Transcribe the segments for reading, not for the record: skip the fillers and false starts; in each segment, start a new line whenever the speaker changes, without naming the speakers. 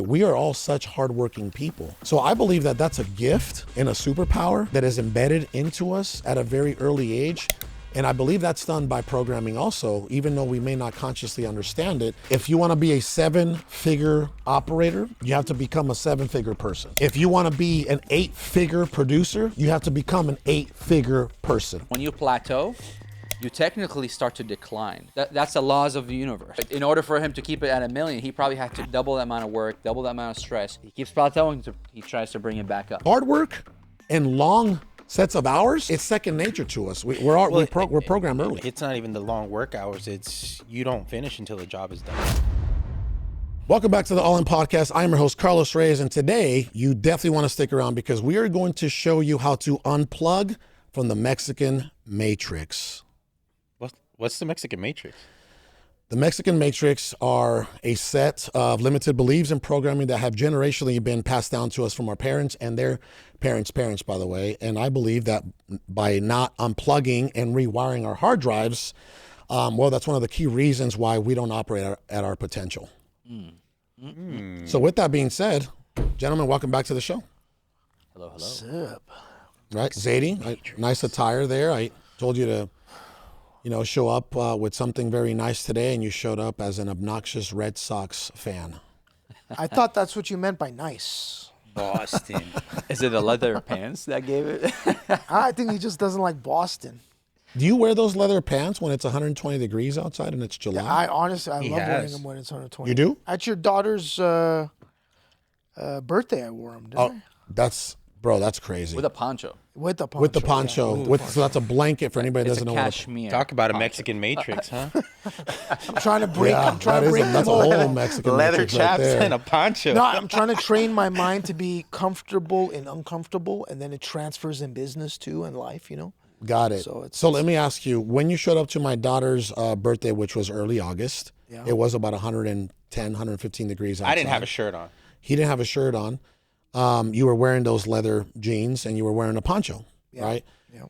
We are all such hardworking people. So I believe that that's a gift and a superpower that is embedded into us at a very early age. And I believe that's done by programming also, even though we may not consciously understand it. If you want to be a 7-figure operator, you have to become a 7-figure person. If you want to be an 8-figure producer, you have to become an 8-figure person.
When you plateau, you technically start to decline. That's the laws of the universe. In order for him to keep it at 1 million, he probably had to double the amount of work, double the amount of stress. He keeps plateauing, he tries to bring it back up.
Hard work and long sets of hours, it's second nature to us. We're programmed early.
It's not even the long work hours. It's you don't finish until the job is done.
Welcome back to the All In Podcast. I'm your host, Carlos Reyes, and today you definitely want to stick around because we are going to show you how to unplug from the Mexican Matrix.
What's the Mexican Matrix?
The Mexican Matrix are a set of limited beliefs and programming that have generationally been passed down to us from our parents and their parents' parents, by the way. And I believe that by not unplugging and rewiring our hard drives, that's one of the key reasons why we don't operate at our potential. So with that being said, gentlemen, welcome back to the show.
Hello.
What's up?
Right, Zaidy, nice attire there. I told you to show up with something very nice today, and you showed up as an obnoxious Red Sox fan.
I thought that's what you meant by nice.
Boston.
Is it the leather pants that gave it?
I think he just doesn't like Boston.
Do you wear those leather pants when it's 120 degrees outside and it's July?
I honestly, I
He
love wearing
has.
them when it's 120.
You do?
At your daughter's birthday, I wore them, didn't I?
That's crazy.
With a poncho.
With the poncho.
With the poncho. So that's a blanket for anybody that
It's a
doesn't know what
cashmere.
Talk about a
poncho.
Mexican Matrix, huh?
I'm trying to break.
Yeah,
I'm trying to break
that's a
the mold.
whole Mexican
Leather
Matrix right
chaps
there.
and a poncho.
No, I'm trying to train my mind to be comfortable and uncomfortable, and then it transfers in business too and life,
Got it. So let me ask you, when you showed up to my daughter's birthday, which was early August,
Yeah.
it was about 110, 115 degrees outside.
I didn't have a shirt on.
He didn't have a shirt on. You were wearing those leather jeans and you were wearing a poncho, right?
Yeah.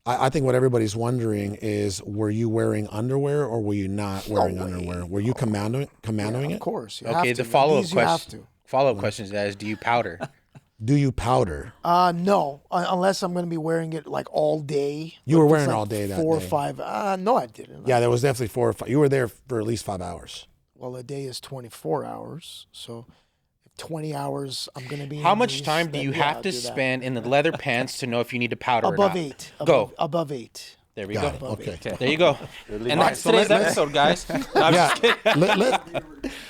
I think what everybody's wondering is, were you wearing underwear or were you not wearing
way.
underwear? Were you commandoing
Of
it?
course. You
Okay,
have
the
to.
follow-up
These you have
question.
to.
Follow-up question is, do you powder?
Do you powder?
No, unless I'm going to be wearing it like all day.
You were
If it's
wearing
like
all day that
4 or
day.
5. No, I didn't.
Yeah, there was definitely 4 or 5. You were there for at least 5 hours.
Well, a day is 24 hours, so if 20 hours, I'm going to be.
How
in
much
these,
time do
then,
you
yeah,
have
I'll
to
do that.
spend in the leather pants to know if you need to powder or
Above
not?
8.
Go.
Above 8.
There we
Got
go.
it. Okay.
There you go. And that's today's episode, guys. No, I'm just kidding.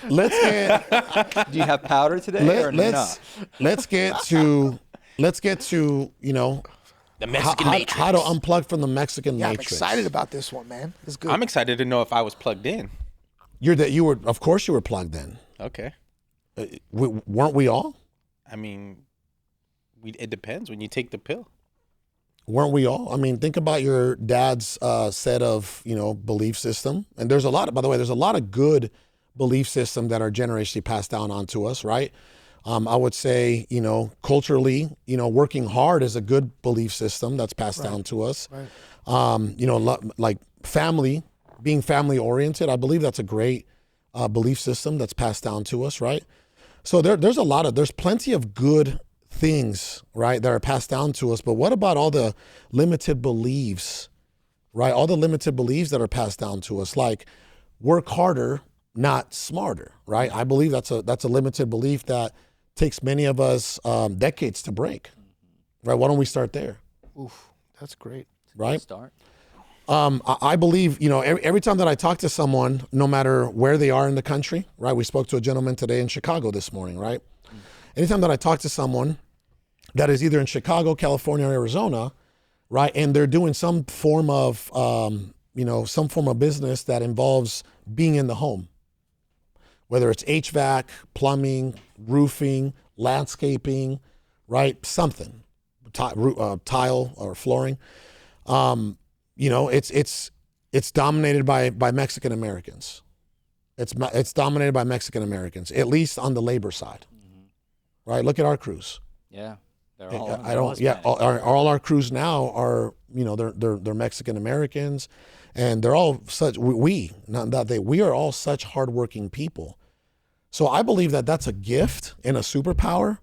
Let's get
Do you have powder today or not?
let's get to
The Mexican Matrix.
how to unplug from the Mexican
Yeah, I'm
Matrix.
excited about this one, man. It's good.
I'm excited to know if I was plugged in.
Of course you were plugged in.
Okay.
Weren't we all?
I mean, it depends when you take the pill.
Weren't we all? I mean, think about your dad's set of, belief system. And there's a lot of good belief system that are generationally passed down onto us, right? I would say, culturally, working hard is a good belief system that's passed down to us.
Right.
Like family, being family oriented, I believe that's a great belief system that's passed down to us, right? So there's plenty of good things, right, that are passed down to us. But what about all the limited beliefs, right? All the limited beliefs that are passed down to us, like work harder, not smarter, right? I believe that's a limited belief that takes many of us decades to break, right? Why don't we start there,
Oof, that's great.
right?
Start.
I believe, every time that I talk to someone, no matter where they are in the country, right? We spoke to a gentleman today in Chicago this morning, right? Anytime that I talk to someone that is either in Chicago, California, or Arizona, right, and they're doing some form of, business that involves being in the home, whether it's HVAC, plumbing, roofing, landscaping, right, something, tile or flooring, it's dominated by Mexican Americans. It's dominated by Mexican Americans, at least on the labor side. Right, look at our crews.
Yeah. They're all Hispanic.
All our crews now are, they're Mexican Americans, and they're all such. We are all such hardworking people. So I believe that that's a gift and a superpower,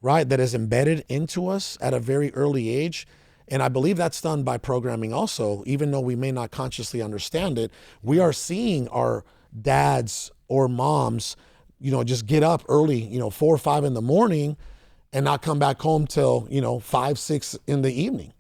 right? That is embedded into us at a very early age. And I believe that's done by programming also, even though we may not consciously understand it. We are seeing our dads or moms, just get up early, 4 or 5 in the morning and not come back home till, 5, 6 in the evening.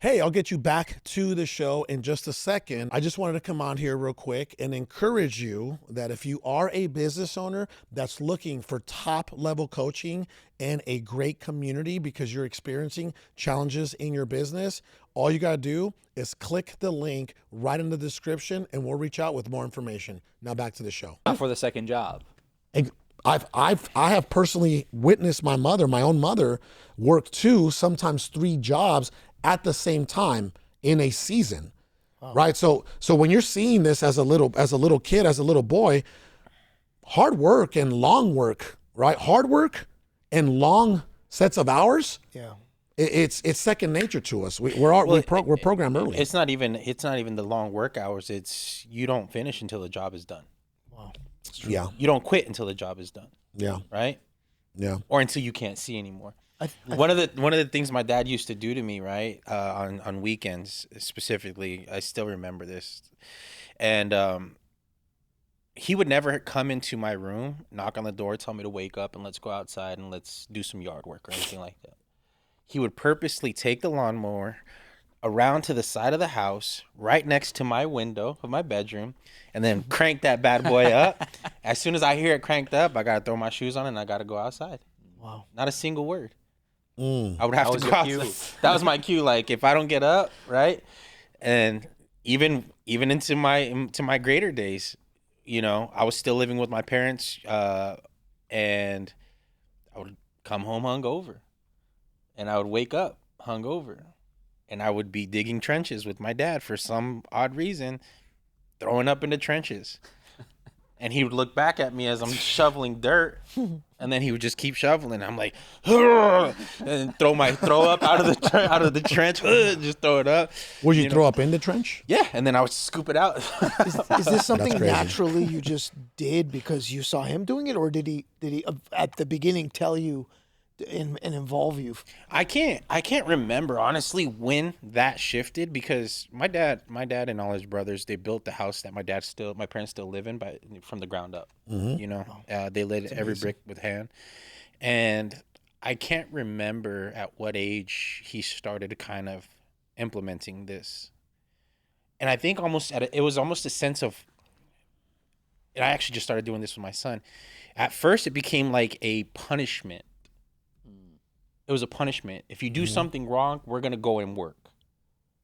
Hey, I'll get you back to the show in just a second. I just wanted to come on here real quick and encourage you that if you are a business owner that's looking for top level coaching and a great community because you're experiencing challenges in your business, all you got to do is click the link right in the description and we'll reach out with more information. Now back to the show.
Not for the second job.
I have personally witnessed my own mother work 2, sometimes 3 jobs at the same time in a season, right? So when you're seeing this as a little kid, as a little boy, hard work and long work, right? Hard work and long sets of hours.
Yeah.
It's second nature to us. We're programmed early.
It's not even the long work hours. It's you don't finish until the job is done.
Wow.
Yeah.
You don't quit until the job is done.
Yeah.
Right?
Yeah.
Or until you can't see anymore. One of the things my dad used to do to me, right, on weekends specifically, I still remember this, and he would never come into my room, knock on the door, tell me to wake up and let's go outside and let's do some yard work or anything like that. He would purposely take the lawnmower around to the side of the house, right next to my window of my bedroom, and then crank that bad boy up. As soon as I hear it cranked up, I gotta throw my shoes on and I gotta go outside.
Wow.
Not a single word.
Mm.
I would have to go outside. That was my cue. Like if I don't get up, right, and even into my greater days, I was still living with my parents, and I would come home hungover, and I would wake up hungover, and I would be digging trenches with my dad for some odd reason, throwing up in the trenches. And he would look back at me as I'm shoveling dirt, and then he would just keep shoveling. I'm like, and throw up out of the trench, just throw it up.
Would you throw up in the trench?
Yeah, and then I would scoop it out.
Is this something
crazy.
naturally you just did because you saw him doing it, or did he at the beginning tell you and involve you?
I can't remember honestly when that shifted, because my dad and all his brothers, they built the house that my parents still live in from the ground up. Mm-hmm. They laid every brick with hand, and I can't remember at what age he started kind of implementing this. And I think it was almost a sense of, and I actually just started doing this with my son. At first, it became like a punishment. It was a punishment. If you do something wrong, we're going to go and work.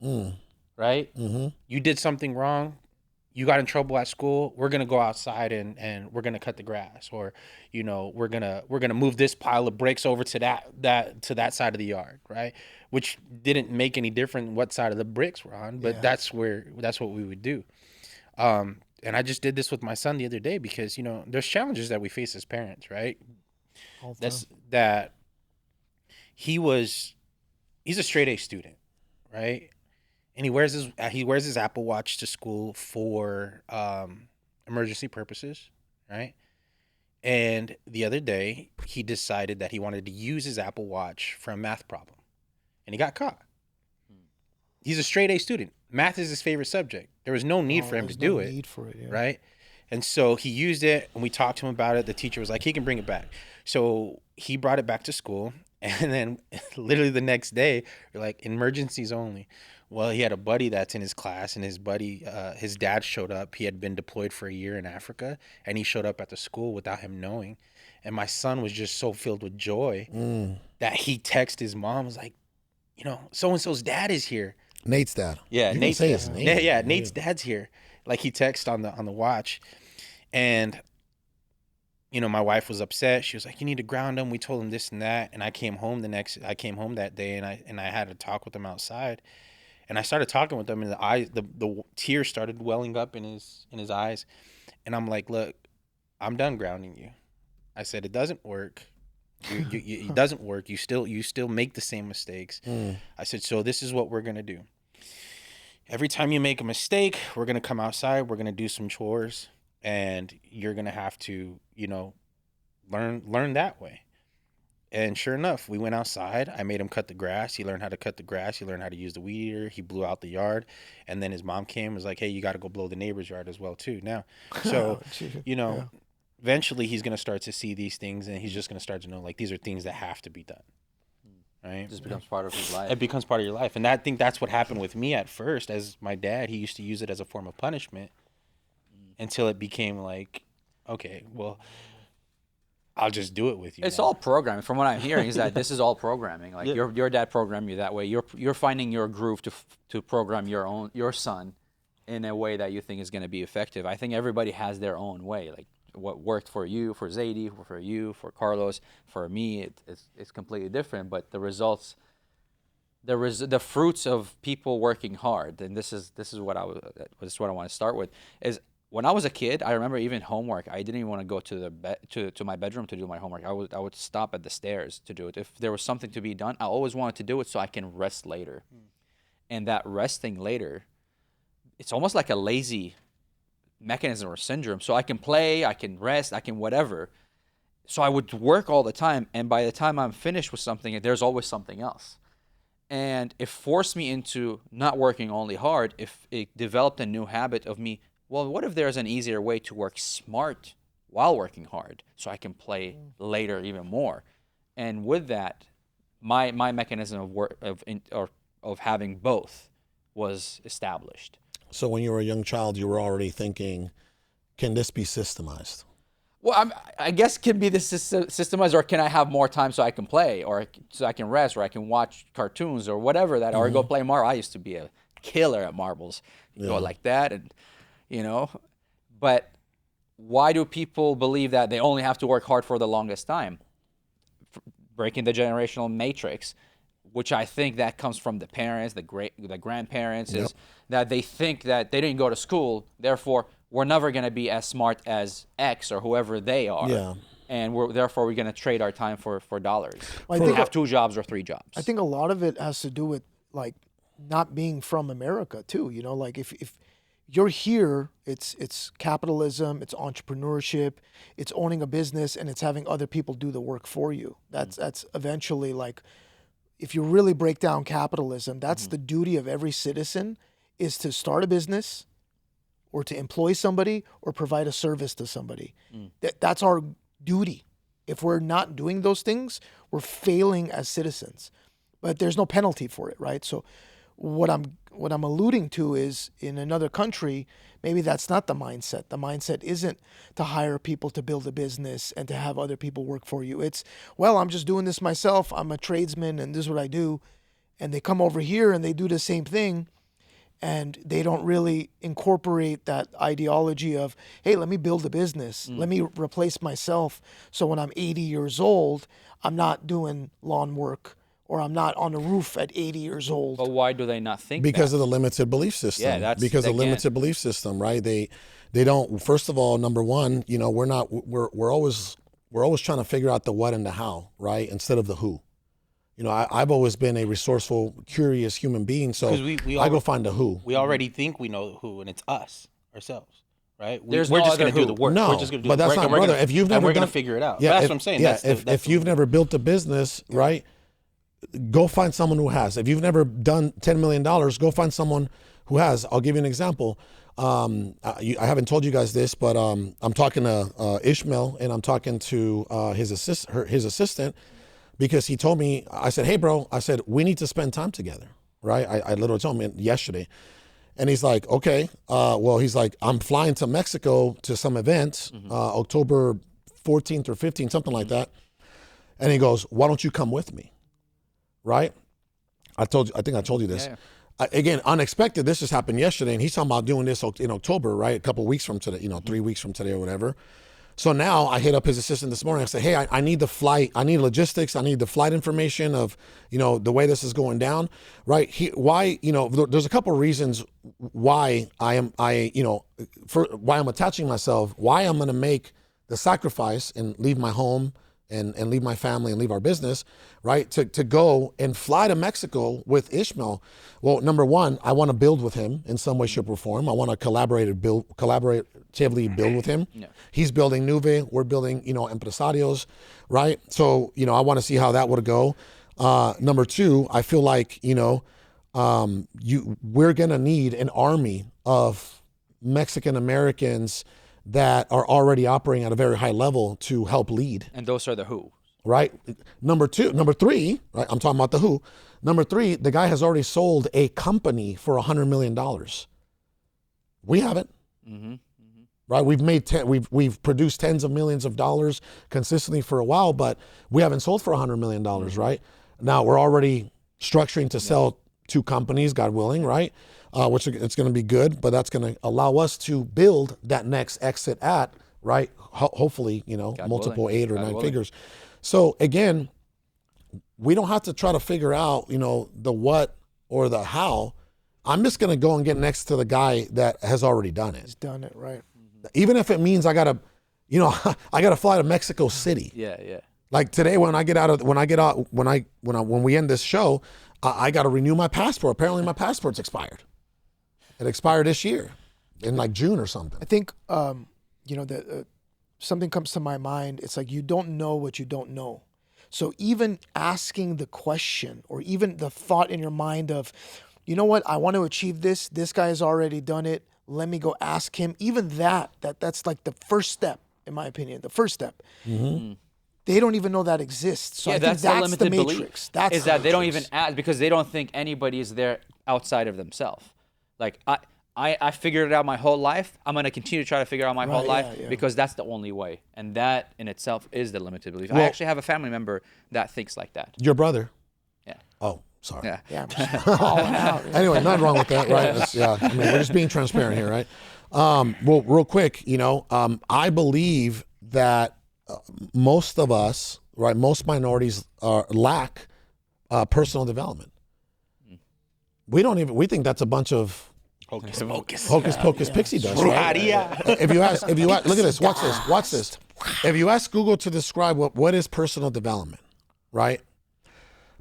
Right? Mm-hmm. You did something wrong. You got in trouble at school. We're going to go outside and we're going to cut the grass, or, we're going to move this pile of bricks over to that side of the yard. Right? Which didn't make any difference what side of the bricks we're on, but that's what we would do. And I just did this with my son the other day because, there's challenges that we face as parents, right? He's a straight A student, right? And he wears his Apple Watch to school for emergency purposes, right? And the other day, he decided that he wanted to use his Apple Watch for a math problem, and he got caught. He's a straight A student. Math is his favorite subject. There was no need for him to do it, right? And so he used it, and we talked to him about it. The teacher was like, he can bring it back. So he brought it back to school. And then literally the next day, you're like, emergencies only. Well, he had a buddy that's in his class, and his dad showed up. He had been deployed for a year in Africa, and he showed up at the school without him knowing. And my son was just so filled with joy that he texted his mom, was like, so-and-so's dad is here.
Nate's dad.
Yeah,
you Nate's
say his name. Yeah, Nate's dad's here. Like he texted on the watch. And my wife was upset. She was like, you need to ground him. We told him this and that. And I came home that day, and I had a talk with him outside. And I started talking with him, and the tears started welling up in his eyes. And I'm like, look, I'm done grounding you. I said, it doesn't work. It doesn't work. You still make the same mistakes. I said, so this is what we're going to do. Every time you make a mistake, we're going to come outside. We're going to do some chores. And you're going to have to, learn that way. And sure enough, we went outside. I made him cut the grass. He learned how to cut the grass. He learned how to use the weed eater. He blew out the yard. And then his mom came and was like, hey, you got to go blow the neighbor's yard as well, too. Now, so, eventually he's going to start to see these things, and he's just going to start to know, like, these are things that have to be done. Right?
It just becomes part of his life.
It becomes part of your life. And I think that's what happened with me at first. As my dad, he used to use it as a form of punishment until it became like, okay, well, I'll just do it with you.
It's
now.
all programming. From what I'm hearing, is that this is all programming. Like your dad programmed you that way. You're finding your groove to program your son in a way that you think is going to be effective. I think everybody has their own way. Like what worked for you, for Zaidy, for you, for Carlos, for me, it's completely different. But the results, the fruits of people working hard, and this is what I want to start with is. When I was a kid, I remember even homework. I didn't even want to go to my bedroom to do my homework. I would stop at the stairs to do it. If there was something to be done, I always wanted to do it so I can rest later. And that resting later, it's almost like a lazy mechanism or syndrome. So I can play, I can rest, I can whatever. So I would work all the time, and by the time I'm finished with something, there's always something else. And it forced me into not working only hard. If it developed a new habit of me. Well, what if there's an easier way to work smart while working hard so I can play later even more? And with that, my mechanism of having both was established.
So when you were a young child, you were already thinking, can this be systemized?
Well, I guess can be this systemized, or can I have more time so I can play, or so I can rest, or I can watch cartoons or whatever that, or go play marbles. I used to be a killer at marbles. Go like that and... but why do people believe that they only have to work hard for the longest time? Breaking the generational matrix, which I think that comes from the parents, the grandparents, is that they think that they didn't go to school, therefore we're never going to be as smart as X or whoever they are. Yeah. And we're going to trade our time for dollars. Well, I think have 2 jobs or 3 jobs.
I think a lot of it has to do with like not being from America too. You know, like if you're here, it's capitalism, it's entrepreneurship, it's owning a business, and it's having other people do the work for you. That's eventually like, if you really break down capitalism, that's the duty of every citizen, is to start a business or to employ somebody or provide a service to somebody. That's our duty. If we're not doing those things, we're failing as citizens. But there's no penalty for it, right? So what I'm alluding to is, in another country, maybe that's not the mindset. The mindset isn't to hire people to build a business and to have other people work for you. It's, well, I'm just doing this myself. I'm a tradesman and this is what I do. And they come over here and they do the same thing, and they don't really incorporate that ideology of, hey, let me build a business. Let me replace myself so when I'm 80 years old, I'm not doing lawn work, or I'm not on a roof at 80 years old.
But why do they not think
Because of the limited belief system.
Yeah, that's
because of the limited belief system, right? They don't. First of all, number one, we're always trying to figure out the what and the how, right? Instead of the who. I've always been a resourceful, curious human being, so I go find the who.
We already think we know the who, and it's us ourselves. Right?
We're just
going to do the work.
No,
we're just going to do
but that's not, brother. If you've never
we're going to figure it out.
Yeah,
that's what I'm saying.
Yeah, if you've never built a business, right? Go find someone who has. If you've never done $10 million, go find someone who has. I'll give you an example. I haven't told you guys this, but I'm talking to Ishmael, and I'm talking to his assistant, because he told me, I said, hey, bro, I said, we need to spend time together, right? I literally told him yesterday. And he's like, okay. He's like, I'm flying to Mexico to some event, October 14th or 15th, something like that. And he goes, why don't you come with me? Right? I think I told you this. Yeah. Again, unexpected. This just happened yesterday, and he's talking about doing this in October, right? A couple of weeks from today, 3 weeks from today or whatever. So now I hit up his assistant this morning. I said, hey, I need the flight. I need logistics. I need the flight information of, the way this is going down, right? There's a couple of reasons why why I'm attaching myself, why I'm going to make the sacrifice and leave my home and leave my family and leave our business, right? To go and fly to Mexico with Ishmael. Well, number one, I want to build with him in some way, shape, or form. I want to collaboratively build with him. Yeah. He's building Nuve. We're building, empresarios, right? So, I want to see how that would go. Number two, I feel like, we're going to need an army of Mexican Americans that are already operating at a very high level to help lead.
And those are the who.
Right? Number three, right? I'm talking about the who. Number three, the guy has already sold a company for $100 million. We haven't. Mm-hmm. Mm-hmm. Right? We've produced tens of millions of dollars consistently for a while, but we haven't sold for $100 million, right? Now we're already structuring to sell 2 companies, God willing, right? Which it's going to be good, but that's going to allow us to build that next exit at, right? Hopefully, multiple willing. 8 or God 9 willing. Figures. So again, we don't have to try to figure out, the what or the how. I'm just going to go and get next to the guy that has already done it.
He's done it, right?
Even if it means I got to fly to Mexico City.
Yeah.
Like today, when we end this show, I got to renew my passport. Apparently my passport's expired. It expired this year in like June or something.
I think, something comes to my mind. It's like you don't know what you don't know. So even asking the question or even the thought in your mind of, you know what, I want to achieve this. This guy has already done it. Let me go ask him. Even that's like the first step, in my opinion, the first step. Mm-hmm. They don't even know that exists. So I think that's the matrix. That's
that they don't even ask because they don't think anybody is there outside of themselves. Like I figured it out my whole life. I'm going to continue to try to figure out my whole life because that's the only way. And that in itself is the limited belief. Well, I actually have a family member that thinks like that.
Your brother?
Yeah.
Oh, sorry.
Yeah.
Anyway, nothing wrong with that, right? We're just being transparent here, right? Well, real quick, I believe that most of us, right, most minorities lack personal development. We think that's a bunch of hocus pocus pixie dust, right? If you ask, look at this, watch this. If you ask Google to describe what is personal development, right?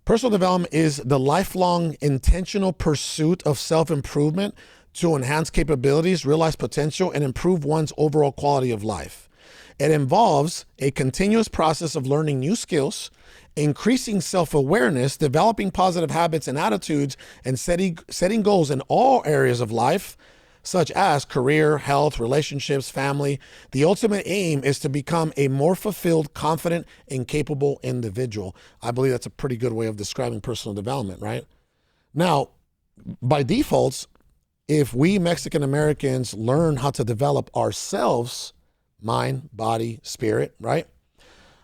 Personal development is the lifelong intentional pursuit of self-improvement to enhance capabilities, realize potential, and improve one's overall quality of life. It involves a continuous process of learning new skills, increasing self-awareness, developing positive habits and attitudes, and setting goals in all areas of life, such as career, health, relationships, family. The ultimate aim is to become a more fulfilled, confident, and capable individual. I believe that's a pretty good way of describing personal development, right? Now, by default, if we Mexican Americans learn how to develop ourselves, mind, body, spirit, right?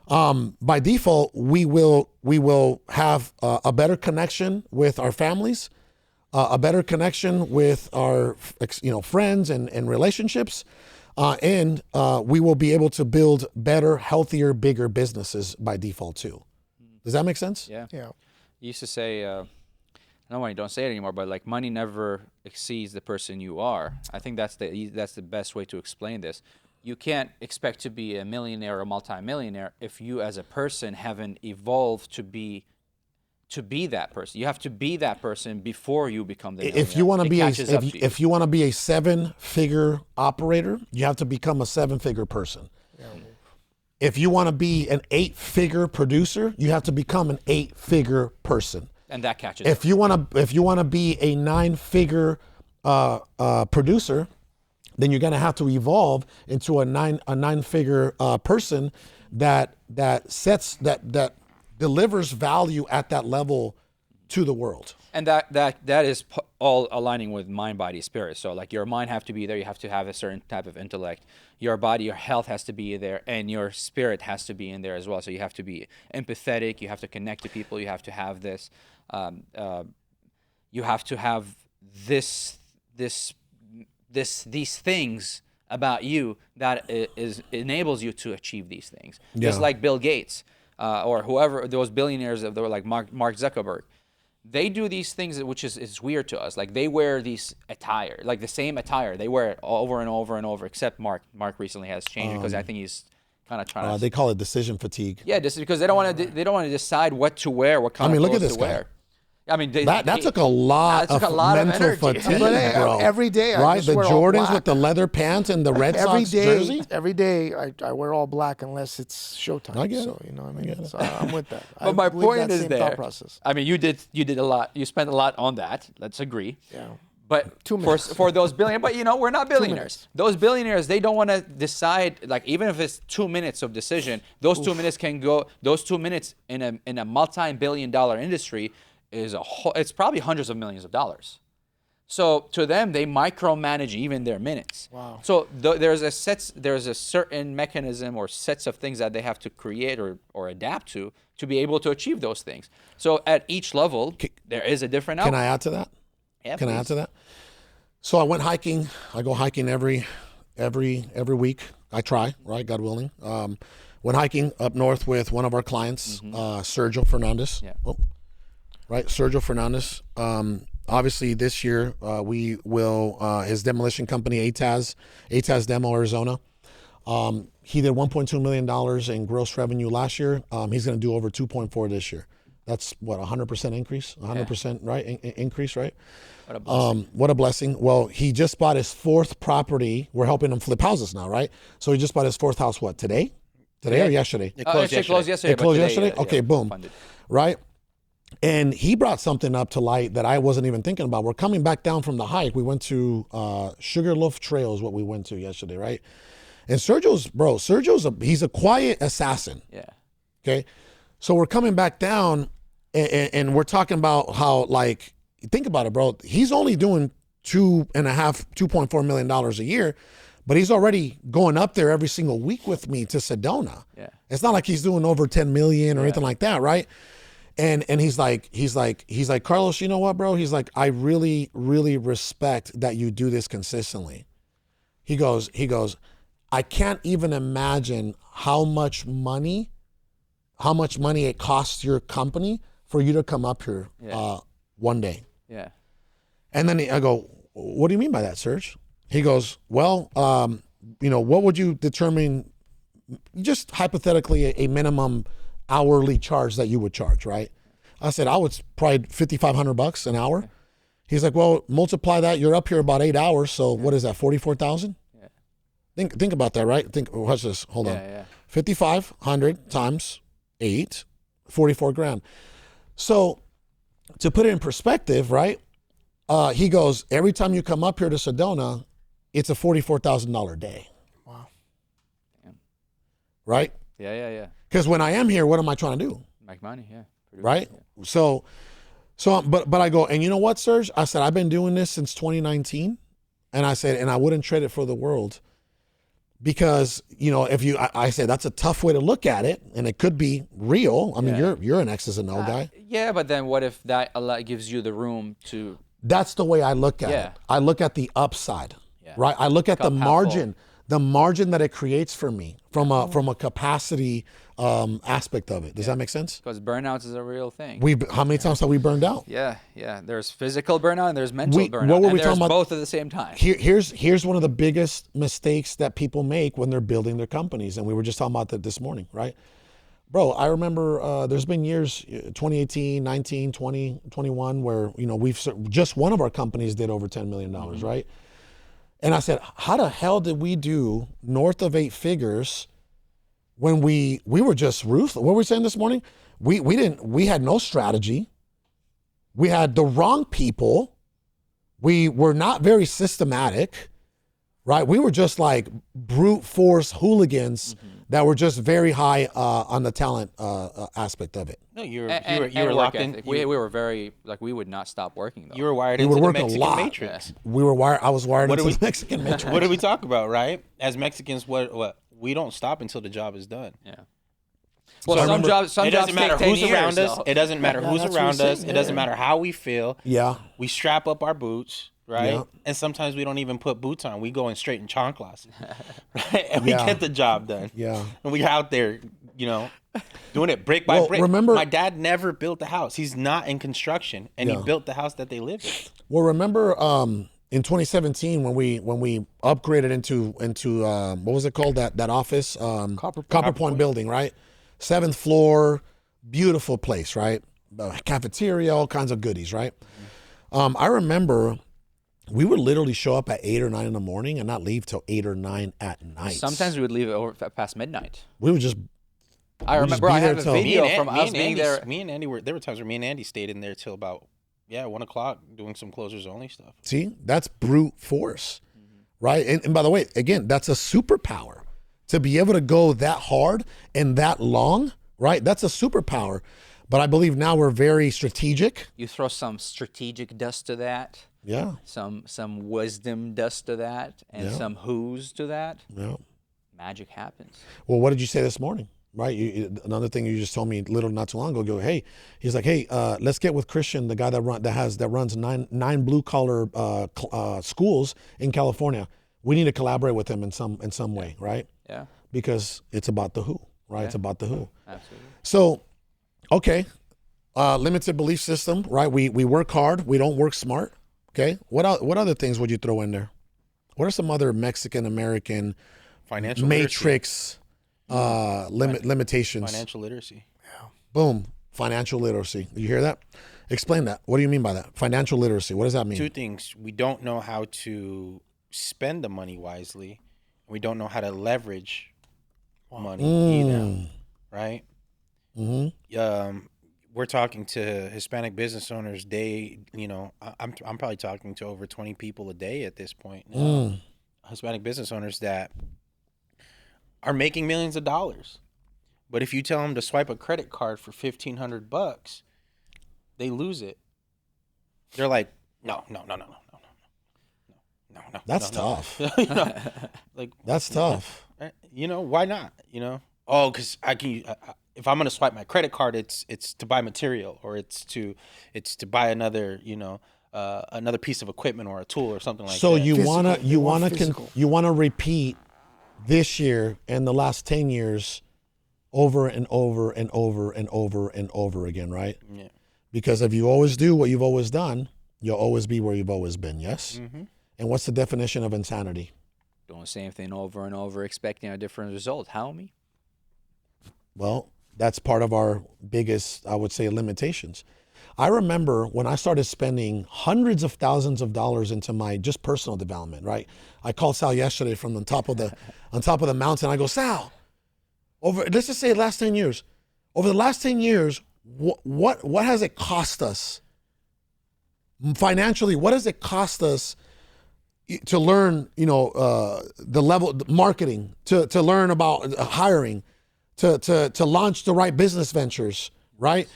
By default, we will have a better connection with our families, a better connection with our friends and relationships, and we will be able to build better, healthier, bigger businesses by default too. Does that make sense?
Yeah. You used to say, I don't know why you don't say it anymore, but like money never exceeds the person you are. I think that's the best way to explain this. You can't expect to be a millionaire or multimillionaire if you as a person haven't evolved to be that person. You have to be that person before you become the millionaire.
If you want to be if you want to be a 7-figure operator, you have to become a 7-figure person. Yeah. If you want to be an 8-figure producer, you have to become an 8-figure person.
And that catches.
If you want to be a 9-figure producer, then you're going to have to evolve into a 9-figure person that delivers value at that level to the world.
And that is all aligning with mind, body, spirit. So like your mind have to be there. You have to have a certain type of intellect. Your body, your health has to be there, and your spirit has to be in there as well. So you have to be empathetic. You have to connect to people. You have to have this. You have to have these things about you that enables you to achieve these things. Yeah. Just like Bill Gates or whoever, those billionaires that were like Mark Zuckerberg. They do these things, which is weird to us. Like they wear these attire, like the same attire. They wear it over and over and over, except Mark. Mark recently has changed because I think kind of trying to.
They call it decision fatigue.
Yeah, just because they don't want to decide what to wear, what kind of
look at
clothes
this
to
guy.
wear. I mean,
That took a lot of mental
energy.
fatigue,
But hey,
bro.
every day I
right?
just
The
wear all
Jordans
black.
with the leather pants and the Red Sox jersey.
Every day I wear all black unless it's showtime.
I get
so
it.
you know what I mean. So I'm with that. I
But my
believe
point
that
is
same
there.
thought process.
I mean, you did a lot. You spent a lot on that. Let's agree.
Yeah.
But
2
for
minutes.
for those billionaires, but we're not billionaires.
minutes.
Those billionaires, they don't want to decide. Like even if it's 2 minutes of decision, those 2 minutes can go. Those 2 minutes in a multi-billion-dollar industry is it's probably hundreds of millions of dollars. So to them, they micromanage even their minutes.
Wow.
So there's a certain mechanism or sets of things that they have to create or adapt to be able to achieve those things. So at each level, there is a different outcome.
Can I add to that?
Yeah,
Can I
please.
add to that? So I went hiking. I go hiking every week. I try, right? God willing. Went hiking up north with one of our clients, Sergio Fernandez.
Yeah.
Oh, right, Sergio Fernandez. Obviously, this year we will his demolition company ATAZ Demo Arizona. He did $1.2 million in gross revenue last year. He's going to do over 2.4 this year. That's what, 100% increase, 100% right increase, right?
What a blessing.
What a blessing. Well, he just bought his 4th property. We're helping him flip houses now, right? So he just bought his 4th house. What, today or yesterday?
It closed
Actually,
yesterday.
closed yesterday.
It closed
but
yesterday?
today,
Okay, boom.
funded.
Right? And he brought something up to light that I wasn't even thinking about. We're coming back down from the hike. We went to Sugarloaf Trail is what we went to yesterday, right? And Sergio's he's a quiet assassin.
Yeah.
Okay. So we're coming back down and we're talking about how, like, think about it, bro. He's only doing $2.4 million a year, but he's already going up there every single week with me to Sedona.
Yeah.
It's not like he's doing over 10 million or anything like that, right? And he's like, Carlos, you know what, bro? He's like, I really, really respect that you do this consistently. He goes, I can't even imagine how much money it costs your company for you to come up here one day.
Yeah.
And then I go, what do you mean by that, Serge? He goes, well, what would you determine, just hypothetically, a minimum hourly charge that you would charge, right? I said, I would probably $5,500 an hour. He's like, well, multiply that. You're up here about 8 hours. So what is that, 44,000? Yeah. Think about that, right? Watch this. Hold on.
Yeah.
5,500 times 8, 44 grand. So to put it in perspective, right? He goes, every time you come up here to Sedona, it's a $44,000 day.
Wow.
Right?
Yeah.
Because when I am here, what am I trying to do?
Make money, yeah. Produce,
Right?
yeah.
So, but I go, and you know what, Serge? I said, I've been doing this since 2019. And I said, and I wouldn't trade it for the world. Because, I said, that's a tough way to look at it. And it could be real. I mean, you're an X's and O guy.
Yeah, but then what if that gives you the room to...
That's the way I look at it. I look at the upside, right? I look at the margin that it creates for me from a capacity aspect of it. Does that make sense?
Because burnout is a real thing.
How many times have we burned out?
Yeah. There's physical burnout and there's mental burnout.
What were we
and
talking
there's
about?
both at the same time.
Here's one of the biggest mistakes that people make when they're building their companies. And we were just talking about that this morning, right? Bro, I remember there's been years, 2018, 19, 20, 21, where, we've just one of our companies did over $10 million, right? And I said, how the hell did we do north of 8 figures when we were just ruthless? What were we saying this morning? We had no strategy. We had the wrong people. We were not very systematic, right? We were just like brute force hooligans that were just very high on the talent aspect of it.
No, you were
and
locked
work
in.
ethic. We were very, we would not stop working though.
You were wired
We
into
would
the
work a
Mexican
lot.
matrix.
I was wired
What
into
do
the Mexican matrix.
What do we talk about, right? As Mexicans, what we don't stop until the job is done.
Yeah. Well,
So
some jobs
It doesn't matter
take 10
who's
years,
around us.
though.
It doesn't matter who's
that's what
around
you're
us.
saying,
It doesn't
yeah.
matter how we feel.
Yeah.
We strap up our boots, right?
Yeah.
And sometimes we don't even put boots on. We go in straight in chanclas, right? And we
Yeah.
get the job done.
Yeah.
And we're out there, doing it brick by
Well,
brick.
remember-
my dad never built a house. He's not in construction, and he
Yeah.
built the house that they live in.
Well, remember in 2017 when we upgraded into what was it called, that office, Copper Point building, right? 7th floor, beautiful place, right? Cafeteria, all kinds of goodies, right? I remember we would literally show up at 8 or 9 in the morning and not leave till 8 or 9 at night.
Sometimes we would leave over past midnight.
We would just.
I remember I have a video from us being there.
Me and Andy there were times where me and Andy stayed in there till about 1 o'clock doing some closers only stuff.
See, that's brute force, right? And by the way, again, that's a superpower to be able to go that hard and that long, right? That's a superpower. But I believe now we're very strategic.
You throw some strategic dust to that.
Yeah.
Some wisdom dust to that, and some who's to that.
Yeah.
Magic happens.
Well, what did you say this morning? Right. Another thing you just told me not too long ago. Go, hey, he's like, hey, let's get with Christian, the guy that runs nine blue collar schools in California. We need to collaborate with him in some way, right?
Yeah.
Because it's about the who, right? Yeah. It's about the who.
Absolutely.
So, okay, limited belief system, right? We work hard. We don't work smart. Okay. What other things would you throw in there? What are some other Mexican American
financial
matrix? Limitations.
Financial literacy.
Yeah.
Boom. Financial literacy. You hear that? Explain that. What do you mean by that? Financial literacy. What does that mean?
2 things. We don't know how to spend the money wisely. We don't know how to leverage money either. Right?
Mm-hmm.
We're talking to Hispanic business owners. I'm probably talking to over 20 people a day at this point. Hispanic business owners that are making millions of dollars. But if you tell them to swipe a credit card for $1,500, they lose it. They're like, no.
That's tough.
Like,
that's tough.
Why not? Oh, because I can. If I'm gonna swipe my credit card, it's to buy material, or it's to buy another, another piece of equipment or a tool or something like that.
So you wanna repeat this year and the last 10 years over and over and over and over and over again, right?
Yeah.
Because if you always do what you've always done, you'll always be where you've always been, yes?
Mm-hmm.
And what's the definition of insanity?
Doing the same thing over and over, expecting a different result. How me?
Well, that's part of our biggest, I would say, limitations. I remember when I started spending hundreds of thousands of dollars into my just personal development, right? I called Sal yesterday from on top of the mountain. I go, Sal, let's just say the last 10 years. Over the last 10 years, what has it cost us financially? What has it cost us to learn, the level marketing, to learn about hiring, to launch the right business ventures, right?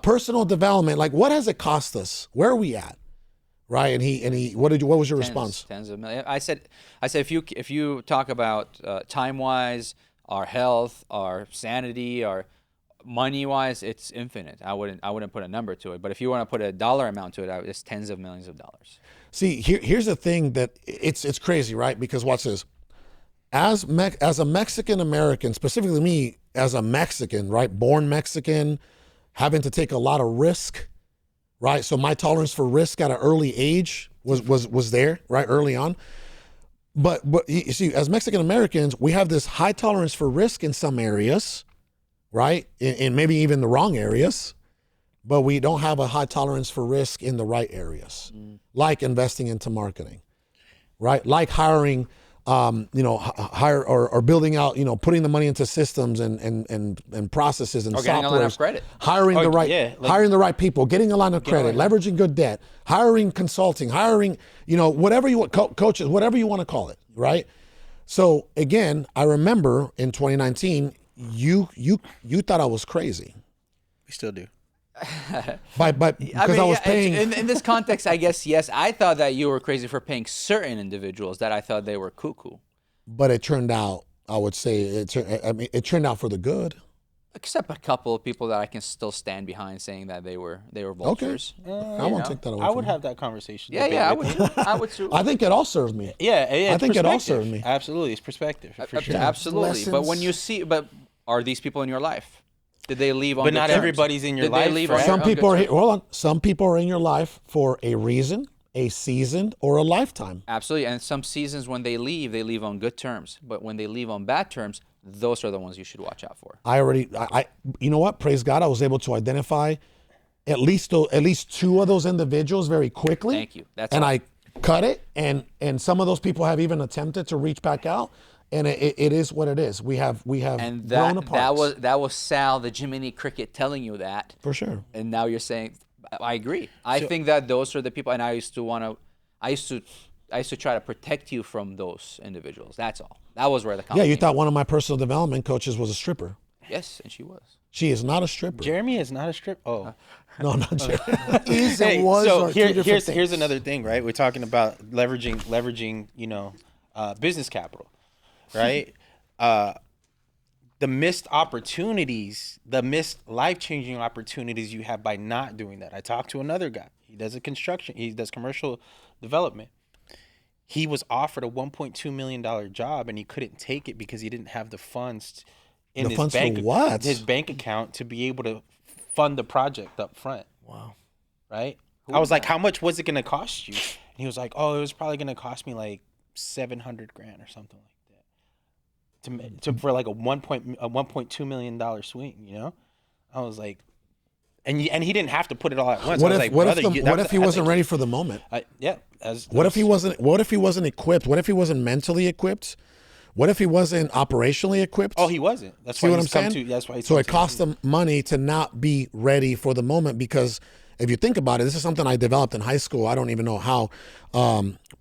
Personal development, like what has it cost us? Where are we at? Right. And he what was your response?
Tens of millions. I said if you talk about time wise, our health, our sanity, our money wise, it's infinite. I wouldn't put a number to it, but if you want to put a dollar amount to it, it's tens of millions of dollars.
See, here's the thing that it's crazy, right? Because watch this. As a Mexican American, specifically me as a Mexican, right? Born Mexican, having to take a lot of risk, right? So my tolerance for risk at an early age was there, right? Early on. But you see, as Mexican Americans, we have this high tolerance for risk in some areas, right? In maybe even the wrong areas, but we don't have a high tolerance for risk in the right areas, like investing into marketing, right? Like hiring, hire or building out, putting the money into systems and processes and
or getting a line of
softwares,
credit,
hiring the right people, getting a line of credit, leveraging good debt, hiring consulting, hiring, whatever you want, coaches, whatever you want to call it, right? So again, I remember in 2019, you thought I was crazy.
We still do.
Because I was paying.
In this context, I guess, yes, I thought that you were crazy for paying certain individuals that I thought they were cuckoo.
But it turned out, I would say, it turned out for the good.
Except a couple of people that I can still stand behind saying that they were vultures.
Okay. I won't take that away.
I would have that conversation.
Yeah, I would too.
I think it all served me.
Yeah,
I think it all served me.
Absolutely, it's perspective for sure.
Absolutely.
Lessons.
But when you see, are these people in your life? Did they leave on
But not
good terms?
everybody's in your
Did
life.
they leave on
Some
good
people are
terms?
hold on. Some people are in your life for a reason, a season or a lifetime.
Absolutely. And some seasons when they leave on good terms. But when they leave on bad terms, those are the ones you should watch out for.
I you know what? Praise God, I was able to identify at least two of those individuals very quickly.
Thank you.
I cut it, and some of those people have even attempted to reach back out, and it is what it is. We have
and
grown apart.
that was Sal, the Jiminy Cricket, telling you that.
For sure.
And now you're saying, I agree. I think that those are the people, and I used to try to protect you from those individuals. That's all. That was where the
Yeah, you thought one of my personal development coaches was a stripper.
Yes, and she was.
She is not a stripper.
Jeremy is not a strip. Oh,
No, not Jeremy.
Is and was
so
are two different
here's
things.
another thing, right? We're talking about leveraging, business capital, right? The missed opportunities, the missed life-changing opportunities you have by not doing that. I talked to another guy. He does commercial development. He was offered a $1.2 million job and he couldn't take it because he didn't have the funds in his bank account to be able to fund the project up front.
Wow.
Right? I was like, how much was it going to cost you? And he was like, oh, it was probably going to cost me like $700,000 or something like that. For like a $1.2 million swing, I was like, and he didn't have to put it all at once.
What
I
if he wasn't ready for the moment? What if he wasn't equipped? What if he wasn't mentally equipped? What if he wasn't operationally equipped?
Oh, he wasn't. That's
See
why
what I'm
he's come
saying?
to. That's why.
So it cost him money to not be ready for the moment, because if you think about it, this is something I developed in high school. I don't even know how.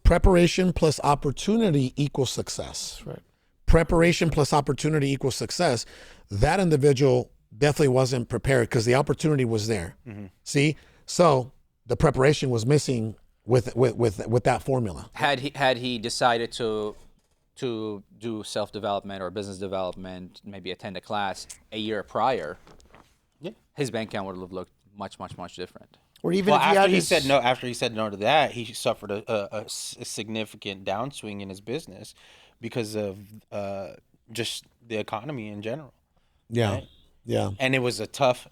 Preparation plus opportunity equals success.
That's right.
Preparation plus opportunity equals success. That individual definitely wasn't prepared because the opportunity was there. Mm-hmm. See, so the preparation was missing with that formula.
Had he decided to do self-development or business development, maybe attend a class a year prior, his bank account would have looked much, much, much different.
Or even
Well,
if he
after
had
he
his,
said no, after he said no to that, he suffered a significant downswing in his business because of just the economy in general.
Yeah,
right?
yeah.
And it was a tough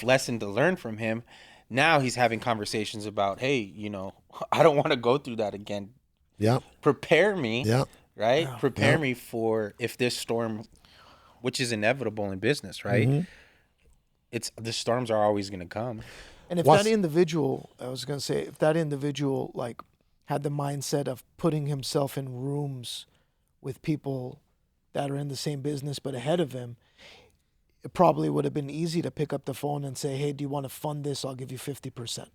lesson to learn from him. Now he's having conversations about, hey, I don't want to go through that again.
Yeah.
Prepare me.
Yeah.
Right?
Yeah.
Prepare me for if this storm, which is inevitable in business, right?
Mm-hmm.
The storms are always going to come.
and if that individual, I was going to say, if that individual like had the mindset of putting himself in rooms with people that are in the same business but ahead of him, it probably would have been easy to pick up the phone and say, hey, do you want to fund this? I'll give you 50%.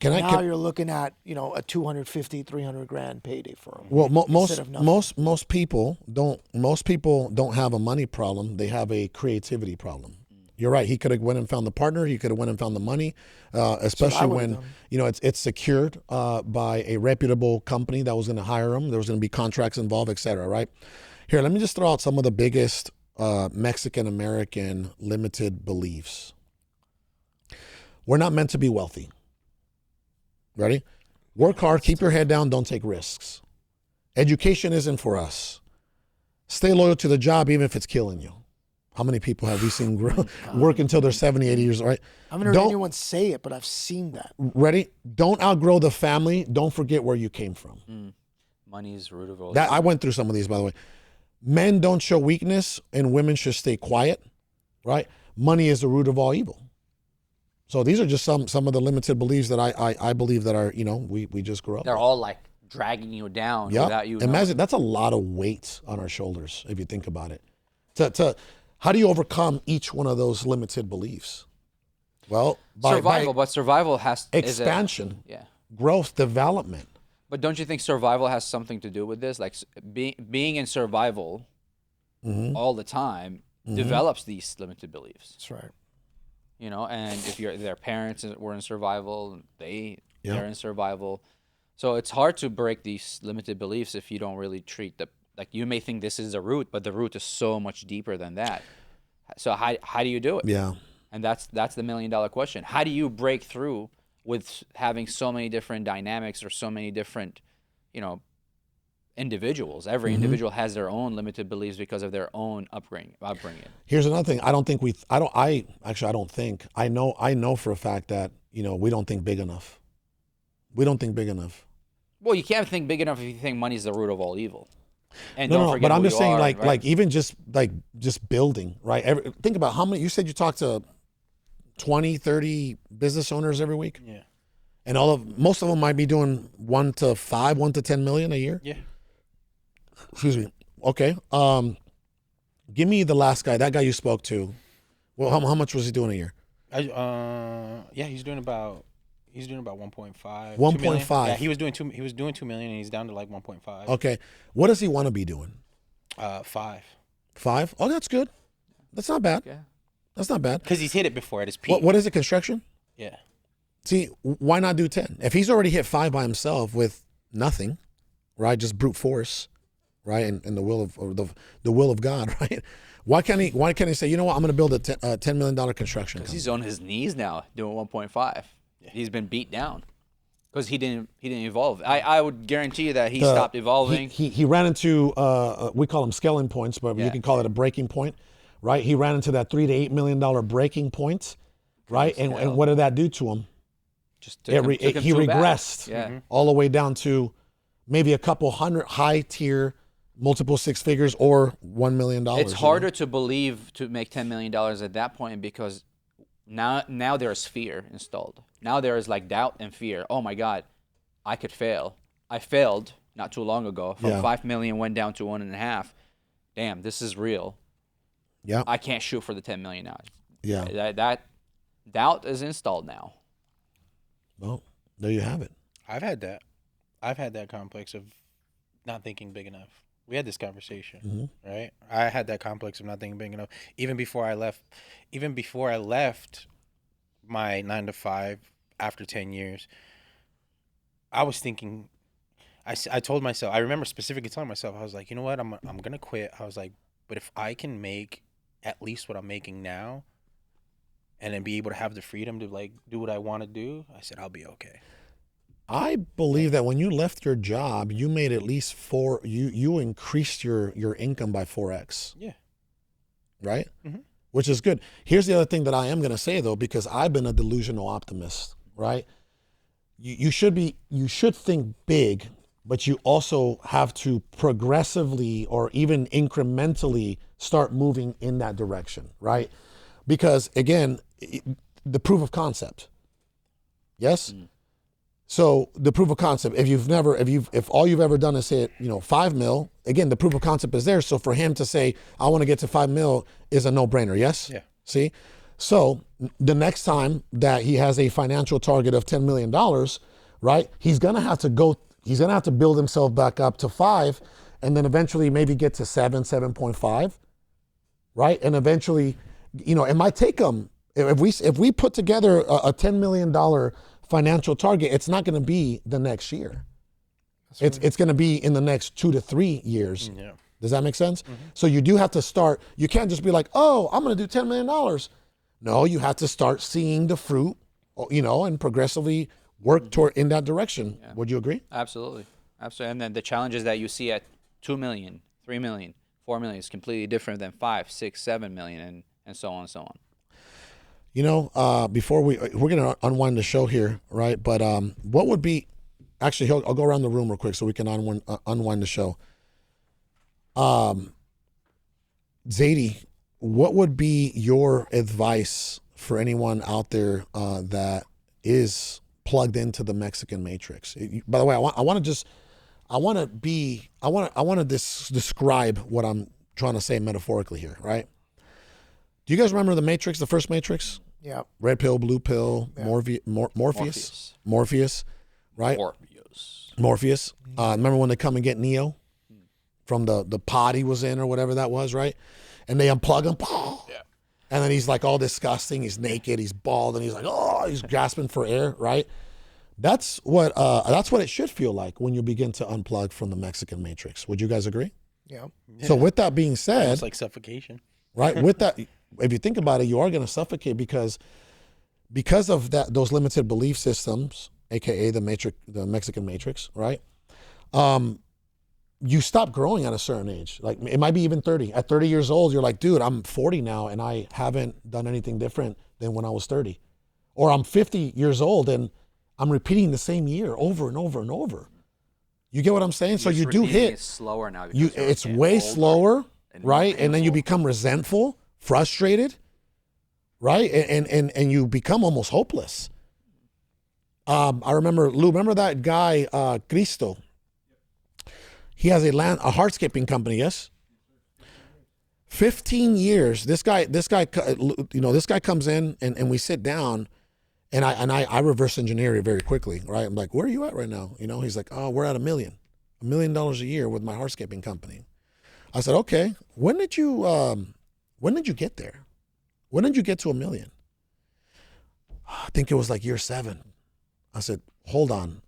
Now you're looking at, a 250, 300 grand payday for him.
Well, most people don't have a money problem. They have a creativity problem. You're right. He could have went and found the partner. He could have went and found the money, especially when it's secured by a reputable company that was going to hire him. There was going to be contracts involved, et cetera. Right. Here, let me just throw out some of the biggest Mexican American limited beliefs. We're not meant to be wealthy. Ready? Work hard, keep your head down, don't take risks. Education isn't for us. Stay loyal to the job even if it's killing you. How many people have we seen work until they're 70, 80 years old, right?
I haven't heard anyone say it, but I've seen that.
Ready? Don't outgrow the family. Don't forget where you came from.
Money is the root of all.
That I went through some of these, by the way. Men don't show weakness and women should stay quiet, right? Money is the root of all evil. So these are just some of the limited beliefs that I believe that are, we just grew up
They're
with.
all like dragging you down without you knowing.
Imagine, that's a lot of weight on our shoulders if you think about it. How do you overcome each one of those limited beliefs? Well,
but survival has
expansion,
growth,
development.
But don't you think survival has something to do with this? Like being in survival all the time develops these limited beliefs.
That's right.
And if their parents were in survival, they're in survival. So it's hard to break these limited beliefs if you don't really treat like you may think this is the root, but the root is so much deeper than that. So how do you do it?
Yeah.
And that's the $1 million question. How do you break through with having so many different dynamics or so many different, individuals? Every individual has their own limited beliefs because of their own upbringing.
Here's another thing. I know for a fact that, we don't think big enough. We don't think big enough.
Well, you can't think big enough if you think money's the root of all evil. And
No,
don't
no,
forget
but I'm
who
just
you
saying,
are,
like,
right?
like even just building, right? Think about how many. You said you talk to 20, 30 business owners every week,
Yeah.
and most of them might be doing 1 to 5, 1 to 10 million a year.
Yeah.
Excuse me. Okay. Give me the last guy. That guy you spoke to. Well, how much was he doing a year?
Yeah, he's doing about 1.5.
1.5.
Yeah, he was doing 2 million and he's down to like 1.5.
Okay. What does he want to be doing?
5.
5? Oh, that's good. That's not bad.
Yeah.
That's not bad.
Because he's hit it before at his peak.
What is it? Construction?
Yeah.
See, why not do 10? If he's already hit 5 by himself with nothing, right? Just brute force, right? And the will of the will of God, right? Why can't he say, you know what? I'm going to build a $10 million construction
Because
company.
he's on his knees now doing 1.5. He's been beat down because he didn't evolve. I would guarantee you that he stopped evolving.
He ran into we call them scaling points, but you
Yeah.
can call it a breaking point, right? He ran into that $3 to $8 million breaking point, right? And what did that do to him?
Just took him
He
too back.
regressed
Yeah.
all the way down to maybe a couple hundred high tier, multiple 6 figures or $1 million.
It's harder to believe to make $10 million at that point because now there's fear installed. Now there is like doubt and fear. Oh my God, I could fail. I failed not too long ago. From 5 million went down to 1.5. Damn, this is real.
Yeah.
I can't shoot for the 10 million now.
Yeah.
That doubt is installed now.
Well, there you have it.
I've had that complex of not thinking big enough. We had this conversation, right? I had that complex of not thinking big enough. Even before I left my 9 to 5 after 10 years, I was thinking, I told myself, I remember specifically telling myself, I was like, you know what? I'm going to quit. I was like, but if I can make at least what I'm making now and then be able to have the freedom to like do what I want to do, I said, I'll be okay.
I believe that when you left your job, you made at least you increased your income by 4x.
Yeah.
Right?
Mhm.
Which is good. Here's the other thing that I am going to say though, because I've been a delusional optimist, right? You should think big, but you also have to progressively or even incrementally start moving in that direction, right? Because again, the proof of concept. Yes? So the proof of concept, if all you've ever done is say, 5 mil, again, the proof of concept is there. So for him to say, I want to get to 5 mil is a no brainer. Yes.
Yeah.
See, so the next time that he has a financial target of $10 million, right? He's going to have to build himself back up to 5 and then eventually maybe get to 7.5, right? And eventually, it might take him, if we put together a $10 million financial target, it's not going to be the next year. It's going to be in the next 2 to 3 years.
Yeah.
Does that make sense? So you do have to start. You can't just be like, oh, I'm going to do $10 million. No, you have to start seeing the fruit, and progressively work toward in that direction. Yeah. Would you agree?
Absolutely. And then the challenges that you see at 2 million, 3 million, 4 million is completely different than 5, 6, 7 million, and so on and so on.
Before we're going to unwind the show here, right? But what would be, actually, I'll go around the room real quick so we can unwind the show. Zaidy, what would be your advice for anyone out there that is plugged into the Mexican matrix? By the way, I want to describe what I'm trying to say metaphorically here, right? Do you guys remember the Matrix, the first Matrix?
Yeah.
Red pill, blue pill,
Yeah.
Morpheus, right? Morpheus. Remember when they come and get Neo from the pod he was in or whatever that was, right? And they unplug him.
Yeah.
And then he's like all disgusting. He's naked. He's bald, and he's like, oh, he's gasping for air, right? That's what it should feel like when you begin to unplug from the Mexican Matrix. Would you guys agree?
Yeah.
So with that being said,
It's like suffocation.
right? With that, if you think about it, you are going to suffocate because of those limited belief systems, aka the Mexican matrix, right? You stop growing at a certain age. Like it might be even 30. At 30 years old, you're like, dude, I'm 40 now and I haven't done anything different than when I was 30. Or I'm 50 years old and I'm repeating the same year over and over and over. You get what I'm saying? So
Just
you do
repeating
hit.
it slower now.
You,
because you're
it's
getting
way
older
slower,
and
right? And then you
painful.
become resentful, frustrated, right? And you become almost hopeless. I remember, Lou, remember that guy, Cristo? He has a hardscaping company, yes? 15 years. This guy, this guy comes in and we sit down and I reverse engineer it very quickly, right? I'm like, where are you at right now? He's like, oh, we're at $1 million a year with my hardscaping company. I said, okay, when did you get there? When did you get to $1 million? I think it was like year 7. I said, hold on.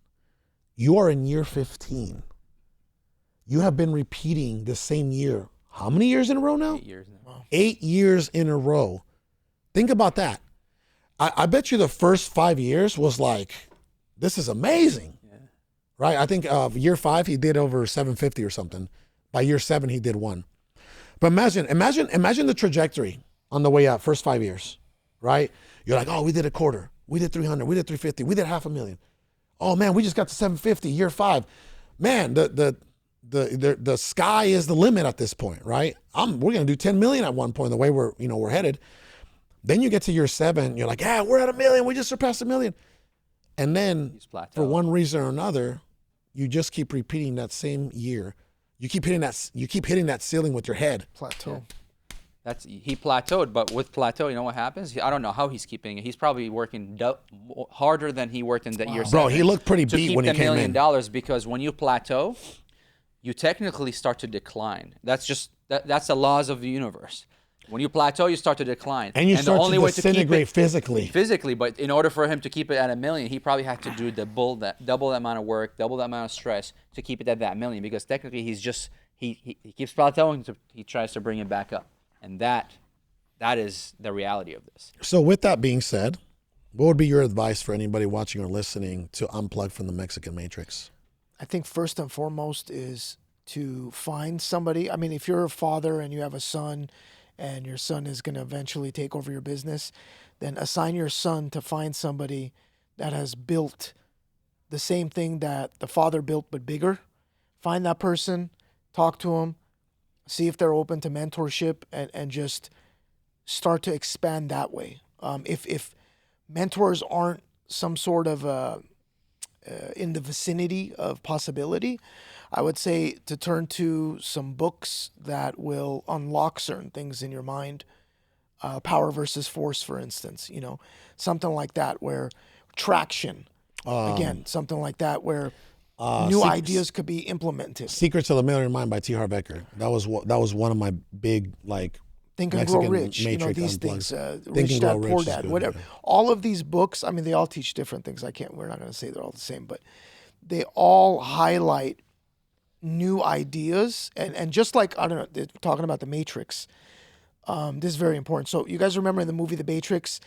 You are in year 15. You have been repeating the same year. How many years in a row now?
8 years now. Wow.
8 years in a row. Think about that. I bet you the first 5 years was like, this is amazing. Yeah. Right? I think year 5, he did over 750 or something. By year 7, he did 1. But imagine the trajectory on the way up, first 5 years, right? You're like, oh, we did a quarter. We did 300. We did 350. We did $500,000. Oh man, we just got to 750, year 5. Man, the sky is the limit at this point, right? We're gonna do 10 million at one point, the way we're headed. Then you get to year 7, you're like, yeah, we're at $1 million, we just surpassed $1 million. And then for one reason or another, you just keep repeating that same year. You keep hitting that ceiling with your head.
Plateau.
He plateaued, but with plateau, you know what happens? I don't know how he's keeping it. He's probably working harder than he worked in that year 7.
Bro, he looked pretty beat when he came in.
To keep the $1 million, because when you plateau, you technically start to decline. That's the laws of the universe. When you plateau, you start to decline.
And you start
the only
to
way to keep
disintegrate
it,
physically.
But in order for him to keep it at $1 million, he probably had to do double that amount of work, double that amount of stress to keep it at that $1 million. Because technically, he keeps plateauing. He tries to bring it back up, and that is the reality of this.
So with that being said, what would be your advice for anybody watching or listening to unplug from the Mexican Matrix?
I think first and foremost is to find somebody. I mean, if you're a father and you have a son and your son is going to eventually take over your business, then assign your son to find somebody that has built the same thing that the father built but bigger. Find that person, talk to them, see if they're open to mentorship, and just start to expand that way. If mentors aren't some sort of in the vicinity of possibility, I would say to turn to some books that will unlock certain things in your mind. Power versus Force, for instance, something like that, where traction, again, something like that, where new ideas could be implemented.
Secrets of the Millionaire Mind by T. Harv Eker. That was one of my big,
Think and
Mexican
Grow Rich,
Matrix
these
unplugs.
things, Rich Dad, Poor Dad,
good,
whatever.
yeah.
All of these books, I mean, they all teach different things. We're not going to say they're all the same, but they all highlight new ideas. And just like, I don't know, they're talking about the Matrix. This is very important. So you guys remember in the movie The Matrix,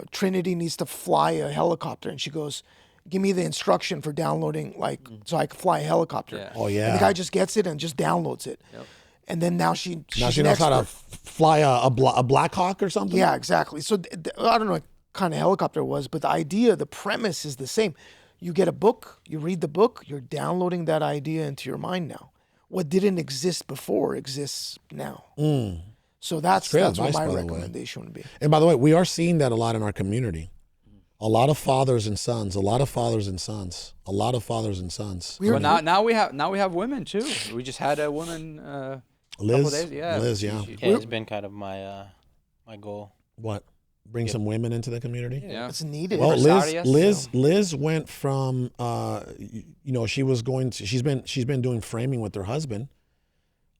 Trinity needs to fly a helicopter, and she goes, give me the instruction for downloading, so I can fly a helicopter.
Yeah.
Oh, yeah.
And the guy just gets it and just downloads it. Yep. And then now she
knows how to fly a Black Hawk or something?
Yeah, exactly. So I don't know what kind of helicopter it was, but the idea, the premise is the same. You get a book, you read the book, you're downloading that idea into your mind now. What didn't exist before exists now. So that's what my recommendation would be.
And by the way, we are seeing that a lot in our community. A lot of fathers and sons.
Well, now we have women too. We just had a woman.
Liz,
days, yeah.
Liz, yeah.
It's been kind of my goal.
What? Bring some women into the community?
Yeah.
It's needed.
Well, Liz went from she's been doing framing with her husband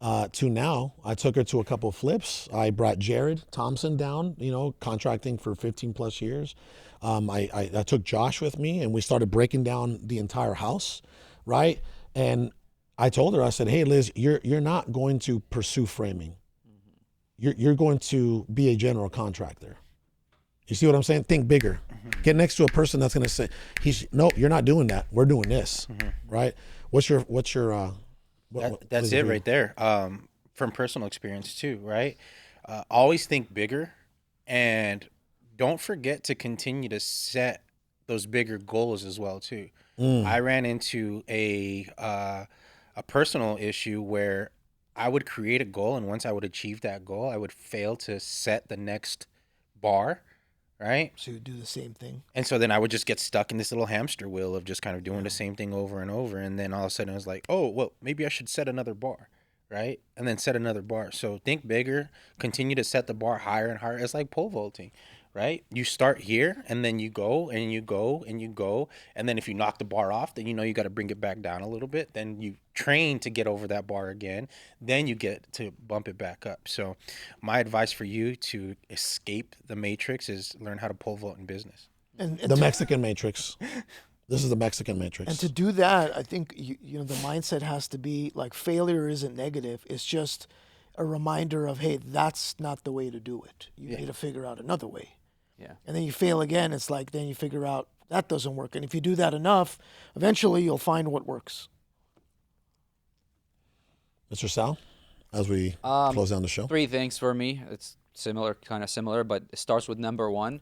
to now. I took her to a couple of flips. I brought Jared Thompson down, contracting for 15 plus years. I took Josh with me, and we started breaking down the entire house, right? And I told her, I said, hey, Liz, you're not going to pursue framing. You're going to be a general contractor. You see what I'm saying? Think bigger. Get next to a person that's going to say, no, you're not doing that. We're doing this, right? What's your
That's it right there. From personal experience too, right? Always think bigger, and don't forget to continue to set those bigger goals as well too. I ran into a personal issue where I would create a goal, and once I would achieve that goal, I would fail to set the next bar, right?
So you do the same thing.
And so then I would just get stuck in this little hamster wheel of just kind of doing the same thing over and over. And then all of a sudden I was like, oh, well, maybe I should set another bar, right? And then set another bar. So think bigger, continue to set the bar higher and higher. It's like pole vaulting, right? You start here and then you go and you go and you go. And then if you knock the bar off, then you know you got to bring it back down a little bit. Then you train to get over that bar again. Then you get to bump it back up. So my advice for you to escape the matrix is learn how to pole vault in business.
And
The Mexican matrix. This is the Mexican matrix.
And to do that, I think you know the mindset has to be like failure isn't negative. It's just a reminder of, hey, that's not the way to do it. You need to figure out another way.
Yeah.
And then you fail again. It's like then you figure out that doesn't work. And if you do that enough, eventually you'll find what works.
Mr. Sal, as we close down the show.
3 things for me. It's kind of similar, but it starts with number 1.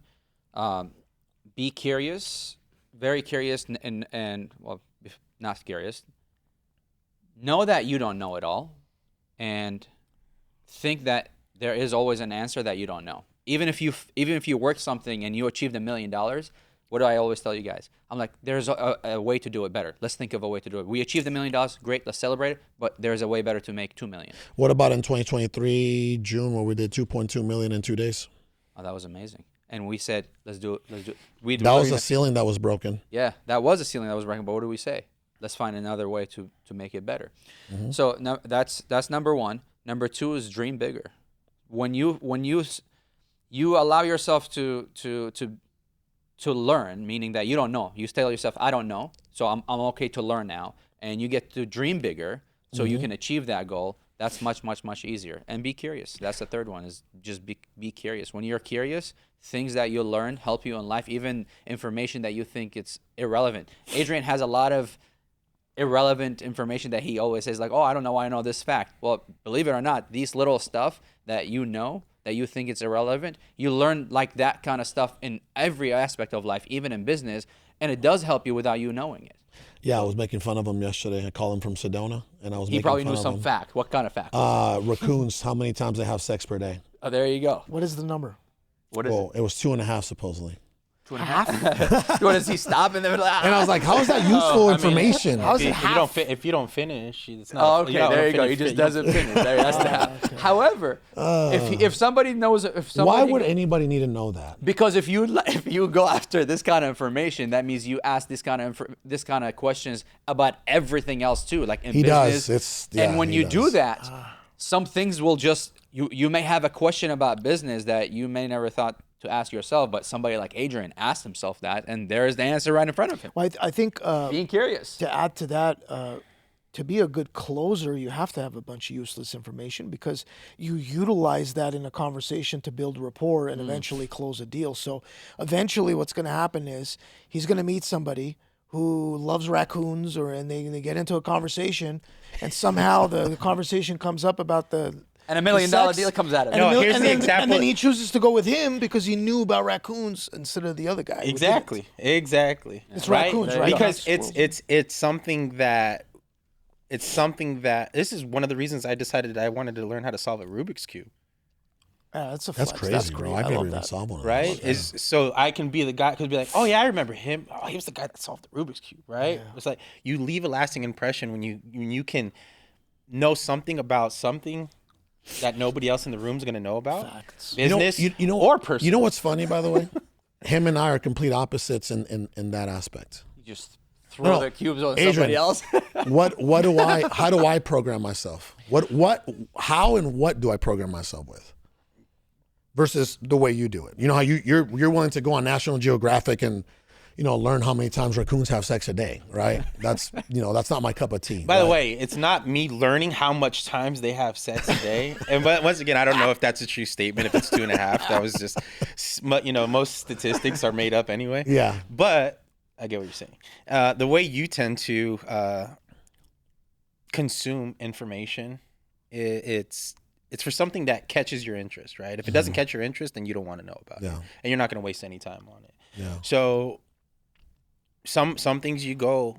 Be curious, very curious, and well, if not curious. Know that you don't know it all, and think that there is always an answer that you don't know. Even if you work something and you achieved $1 million, what do I always tell you guys? I'm like, there's a way to do it better. Let's think of a way to do it. We achieved $1 million, great, let's celebrate it, but there's a way better to make $2 million.
What about in 2023, June, where we did 2.2 million in 2 days?
Oh, that was amazing. And we said, let's do it.
That was a ceiling that was broken.
Yeah, that was a ceiling that was broken, but what do we say? Let's find another way to make it better. So now that's number 1. Number 2 is dream bigger. When you allow yourself to learn, meaning that you don't know. You tell yourself, I don't know, so I'm okay to learn now. And you get to dream bigger so you can achieve that goal. That's much, much, much easier. And be curious. That's the third one, is just be curious. When you're curious, things that you learn help you in life, even information that you think it's irrelevant. Adrian has a lot of irrelevant information that he always says, like, oh, I don't know why I know this fact. Well, believe it or not, these little stuff that you know, that you think it's irrelevant, you learn like that kind of stuff in every aspect of life, even in business, and it does help you without you knowing it.
Yeah, I was making fun of him yesterday. I called him from Sedona, and I was
He
making
probably
fun
knew
of
some
him.
fact. What kind of fact?
Raccoons, how many times they have sex per day?
Oh, there you go.
What is the number?
What is
Well, it was 2.5 supposedly.
2.5? What, does he stop in the middle?
And I was like, how is that useful information?
If you don't finish, it's not.
Oh, okay, there you go. He just doesn't finish. That's the half.
Okay.
However, if somebody knows,
Why would anybody need to know that?
Because if you go after this kind of information, that means you ask this kind of questions about everything else too, like in
He
business.
does.
And when you do that, some things will just you may have a question about business that you may never thought to ask yourself, but somebody like Adrian asked himself that, and there's the answer right in front of him.
Well, I think
Being curious.
to add to that, to be a good closer, you have to have a bunch of useless information because you utilize that in a conversation to build rapport and eventually close a deal. So eventually what's going to happen is he's going to meet somebody who loves raccoons, and they get into a conversation, and somehow the conversation comes up about
And $1 million
sex,
deal comes out of it.
No, here's the
and
example.
then he chooses to go with him because he knew about raccoons instead of the other guy. who didn't.
Exactly.
It's raccoons, right?
Because
Not
it's something that this is one of the reasons I decided I wanted to learn how to solve a Rubik's Cube.
Yeah, that's
That's
flex.
crazy,
That's
bro.
great.
I've
I
never
love
even
that.
solved one of
Right?
those.
Is so I can be the guy could be like, oh yeah, I remember him. Oh, he was the guy that solved the Rubik's Cube, right?
Yeah.
It's like you leave a lasting impression when you can know something about something that nobody else in the room is going to know about.
Facts.
Business,
you know,
or personal.
You know what's funny, by the way? Him and I are complete opposites in that aspect.
You just throw the cubes on somebody
Adrian,
else.
How do I program myself? How and what do I program myself with? Versus the way you do it. You know how you're willing to go on National Geographic and, you know, learn how many times raccoons have sex a day, right? That's not my cup of tea.
By the way, it's not me learning how much times they have sex a day. But once again, I don't know if that's a true statement. If it's 2.5, that was just, most statistics are made up anyway.
Yeah.
But I get what you're saying. The way you tend to consume information, it's for something that catches your interest, right? If it doesn't catch your interest, then you don't want to know about it.
Yeah.
And you're not going to waste any time on it.
Yeah.
So some things you go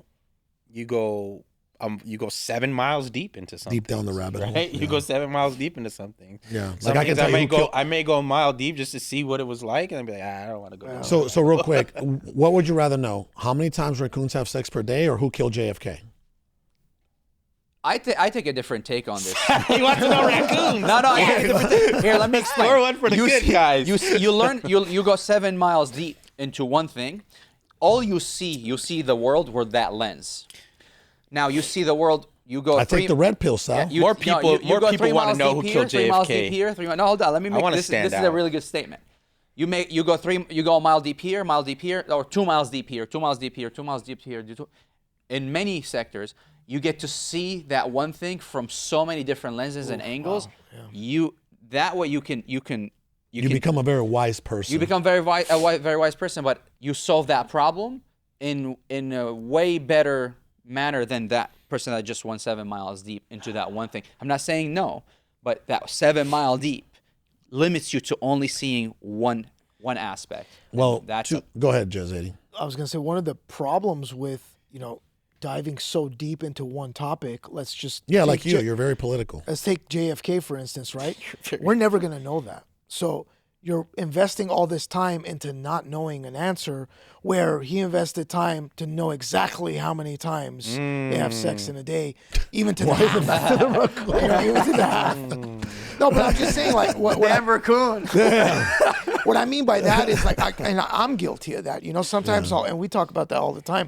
7 miles deep into something.
Deep down the rabbit hole.
Right? You go 7 miles deep into something.
Yeah.
Some
Like
things
I
I
can
may go a mile deep just to see what it was like, and I'd be like, I don't want to go down.
So real quick, what would you rather know? How many times raccoons have sex per day, or who killed JFK?
I take a different take on this.
You want to know raccoons?
No. Here, let me explain.
Score one for the good guys.
You go 7 miles deep into one thing. All you see the world with that lens. Now you see the world. You go.
I take the red pill, Sal.
More people want to know who killed
3 miles
JFK.
deep here. No, hold on. Let me make this. This is a really good statement. You go a mile deep here, or 2 miles deep here, 2 miles deep here, 2 miles deep here. In many sectors, you get to see that one thing from so many different lenses and angles. Wow. Yeah. That way you can
become a very wise person.
You become very wise person, but you solve that problem in a way better manner than that person that just went 7 miles deep into that one thing. I'm not saying no, but that 7 mile deep limits you to only seeing one aspect.
Well, go ahead, Zaidy.
I was gonna say one of the problems with diving so deep into one topic. Let's just
like you're very political.
Let's take JFK for instance, right? We're never gonna know that. So you're investing all this time into not knowing an answer, where he invested time to know exactly how many times they have sex in a day, even to the half. Even to the half. No, but I'm just saying, like, what I mean by that is, like, I'm guilty of that. Sometimes and we talk about that all the time.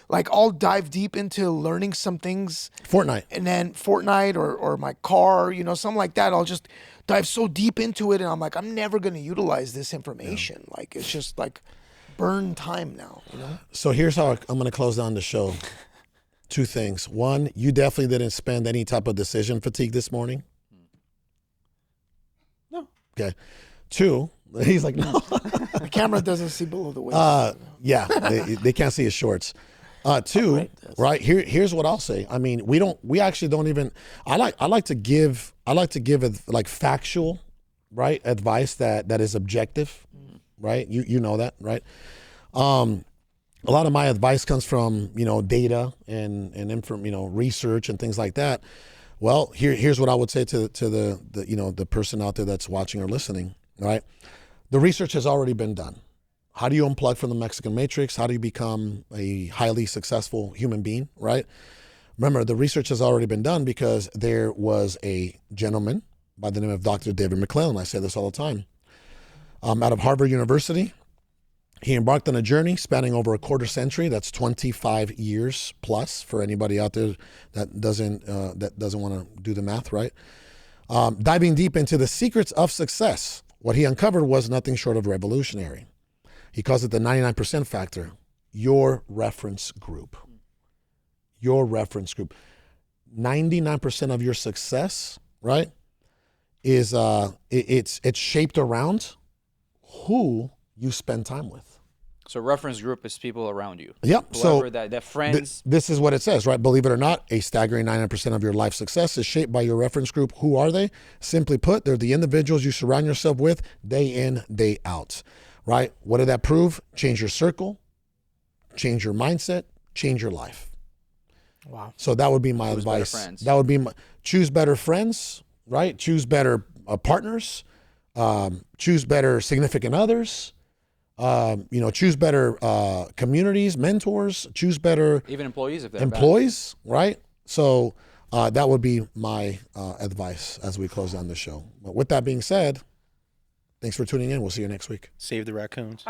Like, I'll dive deep into learning some things.
Fortnite.
And then Fortnite or my car, something like that. I'll just dive so deep into it, and I'm like, I'm never going to utilize this information. Yeah. Like, it's just like burn time now,
So here's how I'm going to close down the show. 2 things. One, you definitely didn't spend any type of decision fatigue this morning.
No.
Okay. 2, he's like, no.
The camera doesn't see below the waist.
Yeah, they can't see his shorts. 2, right? Here's what I'll say. I mean, we actually don't even. I like to give like factual, right, advice that is objective, right? You know that, right? A lot of my advice comes from data and research and things like that. Well, here's what I would say to the person out there that's watching or listening, right? The research has already been done. How do you unplug from the Mexican matrix? How do you become a highly successful human being, right? Remember, the research has already been done because there was a gentleman by the name of Dr. David McClellan. I say this all the time. Out of Harvard University, he embarked on a journey spanning over a quarter century. That's 25 years plus for anybody out there that doesn't want to do the math, right? Diving deep into the secrets of success. What he uncovered was nothing short of revolutionary. He calls it the 99% factor. Your reference group. Your reference group. 99% of your success, right, is it's shaped around who you spend time with.
So reference group is people around you.
Yep.
Whoever that friends.
This is what it says, right? Believe it or not, a staggering 99% of your life success is shaped by your reference group. Who are they? Simply put, they're the individuals you surround yourself with day in, day out. Right? What did that prove? Change your circle, change your mindset, change your life.
Wow.
So that would be my advice. That would be choose better friends, right? Choose better partners, choose better significant others, choose better communities, mentors, choose better
even employees if they're
employees, right? So that would be my advice as we close down the show. But with that being said, thanks for tuning in. We'll see you next week.
Save the raccoons.